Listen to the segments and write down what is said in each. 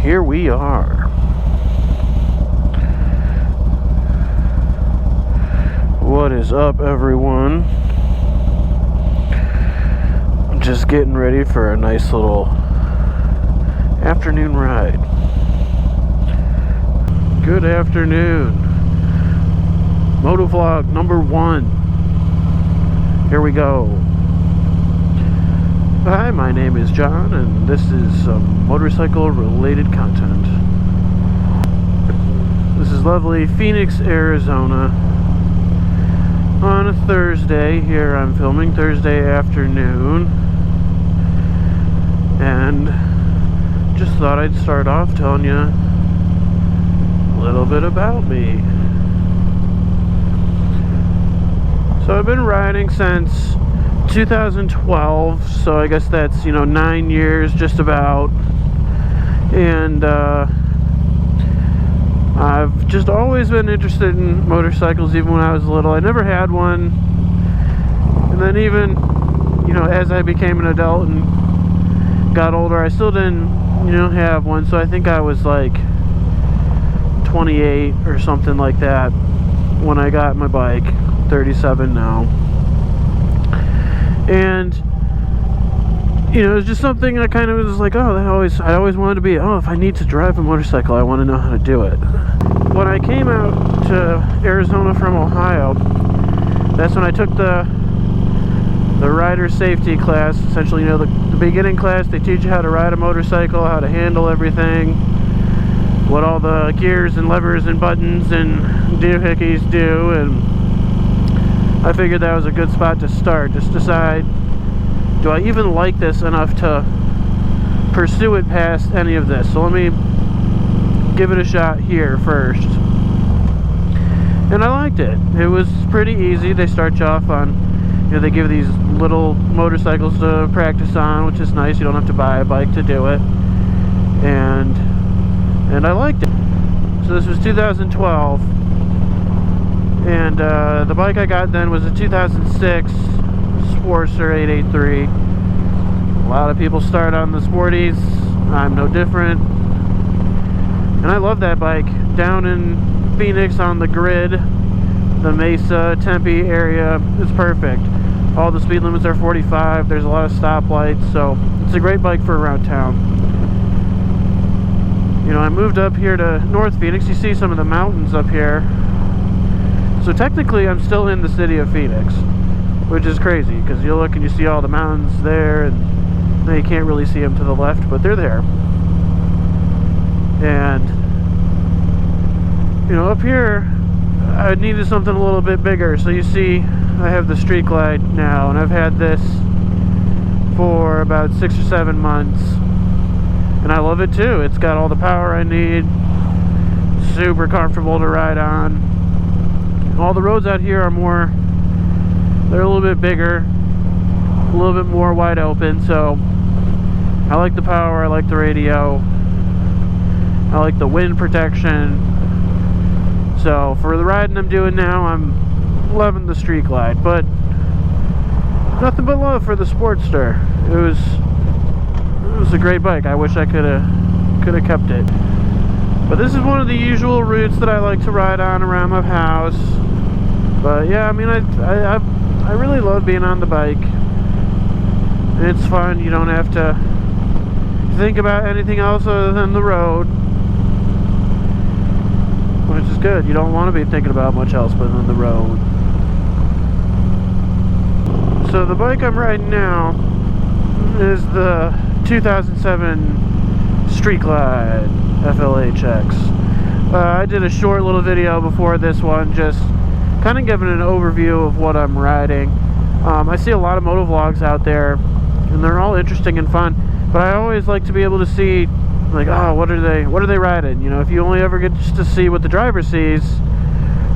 here we are. What is up, everyone? I'm just getting ready for a nice little afternoon ride. Good afternoon. Moto vlog number 1. Here we go. Hi, my name is John, and this is some motorcycle-related content. This is lovely Phoenix, Arizona. On a Thursday, here I'm filming Thursday afternoon. And just thought I'd start off telling you a little bit about me. So I've been riding since 2012, so I guess that's, 9 years just about. And I've just always been interested in motorcycles, even when I was little. I never had one, and then even as I became an adult and got older, I still didn't have one. So I think I was like 28 or something like that when I got my bike. 37 now. And it was just something I kind of was like, I always wanted to be, if I need to drive a motorcycle, I want to know how to do it. When I came out to Arizona from Ohio, that's when I took the rider safety class. Essentially, the beginning class. They teach you how to ride a motorcycle, how to handle everything, what all the gears and levers and buttons and doohickeys do, and I figured that was a good spot to start. Just decide, do I even like this enough to pursue it past any of this? So let me give it a shot here first. And I liked it. It was pretty easy. They start you off on, they give these little motorcycles to practice on, which is nice. You don't have to buy a bike to do it. And I liked it. So this was 2012. And the bike I got then was a 2006 Sportster 883. A lot of people start on the Sporties. I'm no different. And I love that bike. Down in Phoenix on the grid, the Mesa, Tempe area, it's perfect. All the speed limits are 45. There's a lot of stoplights, so it's a great bike for around town. I moved up here to North Phoenix. You see some of the mountains up here. So technically I'm still in the city of Phoenix, which is crazy because you look and you see all the mountains there, and you can't really see them to the left, but they're there. And up here I needed something a little bit bigger. So you see I have the Street Glide now, and I've had this for about 6 or 7 months, and I love it too. It's got all the power I need, super comfortable to ride on. All the roads out here are they're a little bit bigger, a little bit more wide open, so I like the power, I like the radio, I like the wind protection. So for the riding I'm doing now, I'm loving the Street Glide, but nothing but love for the Sportster. It was a great bike. I wish I could have kept it. But this is one of the usual routes that I like to ride on around my house. But yeah, I really love being on the bike. It's fun. You don't have to think about anything else other than the road, which is good. You don't want to be thinking about much else but than the road. So the bike I'm riding now is the 2007 Street Glide FLHX. I did a short little video before this one, just kind of giving an overview of what I'm riding. I see a lot of moto vlogs out there, and they're all interesting and fun, but I always like to be able to see, like, what are they riding? If you only ever get just to see what the driver sees,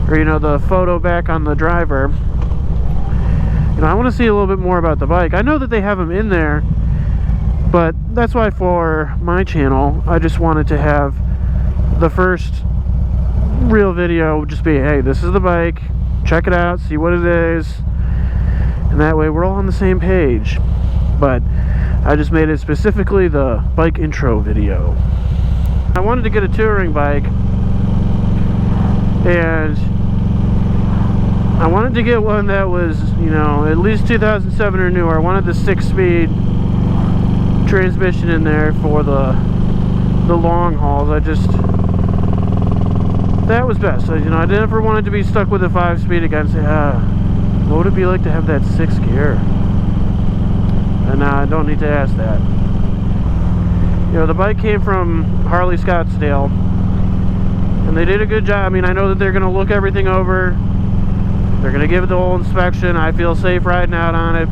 or the photo back on the driver, I want to see a little bit more about the bike. I know that they have them in there, but that's why for my channel I just wanted to have the first real video just be, hey, this is the bike, check it out, see what it is, and that way we're all on the same page. But I just made it specifically the bike intro video. I wanted to get a touring bike, and I wanted to get one that was, you know, at least 2007 or newer. I wanted the 6-speed transmission in there for the long hauls. That was best. So, you know, I never wanted to be stuck with a 5-speed again and say, what would it be like to have that 6th gear? And I don't need to ask that. You know, the bike came from Harley Scottsdale, and they did a good job. I mean, I know that they're going to look everything over. They're going to give it the whole inspection. I feel safe riding out on it.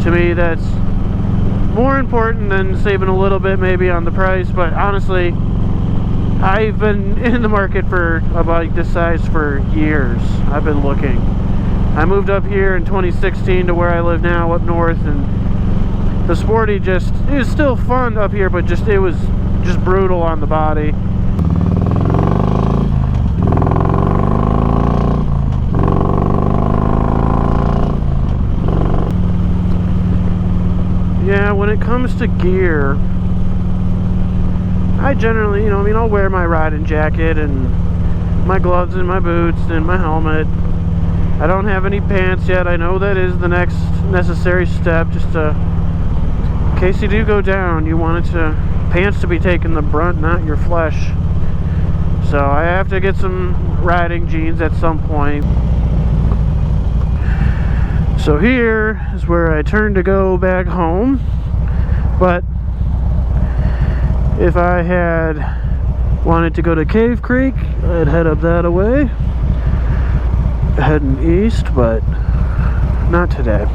To me, that's more important than saving a little bit maybe on the price. But honestly, I've been in the market for a bike this size for years. I've been looking. I moved up here in 2016 to where I live now up north, and the Sporty it was still fun up here, but it was just brutal on the body. Yeah, when it comes to gear, I generally, you know, I mean, I'll wear my riding jacket and my gloves and my boots and my helmet. I don't have any pants yet. I know that is the next necessary step, just to, in case you do go down, you want pants to be taking the brunt, not your flesh. So I have to get some riding jeans at some point. So here is where I turn to go back home. But if I had wanted to go to Cave Creek, I'd head up that way, heading east, but not today.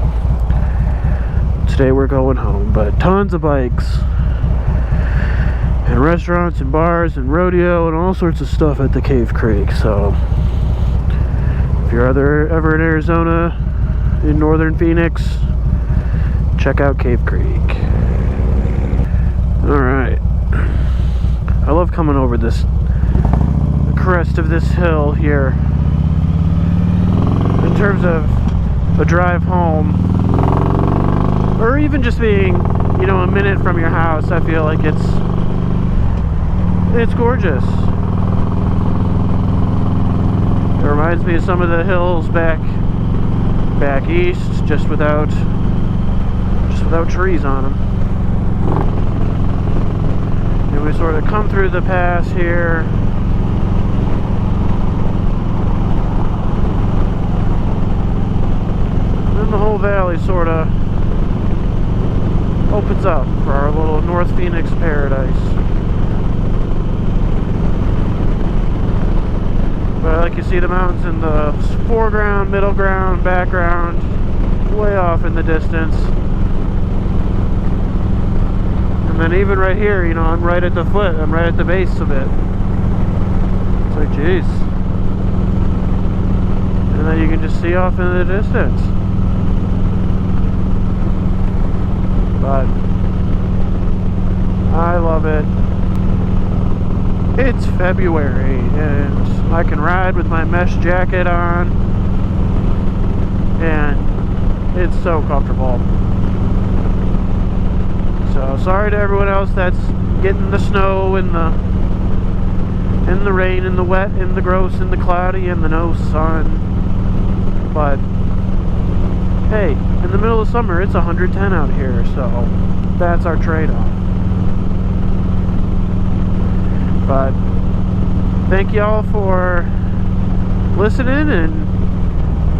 Today we're going home, but tons of bikes and restaurants and bars and rodeo and all sorts of stuff at the Cave Creek. So if you're ever in Arizona, in northern Phoenix, check out Cave Creek. Alright, I love coming over the crest of this hill here. In terms of a drive home, or even just being, you know, a minute from your house, I feel like it's gorgeous. It reminds me of some of the hills back east, just without trees on them. And we sort of come through the pass here. And then the whole valley sort of opens up for our little North Phoenix paradise. But like you see the mountains in the foreground, middle ground, background, way off in the distance. And then even right here, you know, I'm right at the foot, I'm right at the base of it. It's like, geez. And then you can just see off in the distance. But I love it. It's February and I can ride with my mesh jacket on, and it's so comfortable. So sorry to everyone else that's getting the snow and the rain and the wet and the gross and the cloudy and the no sun. But hey, in the middle of summer it's 110 out here, so that's our trade-off. But thank y'all for listening, and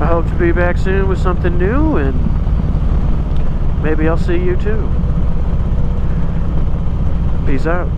I hope to be back soon with something new, and maybe I'll see you too. Peace out.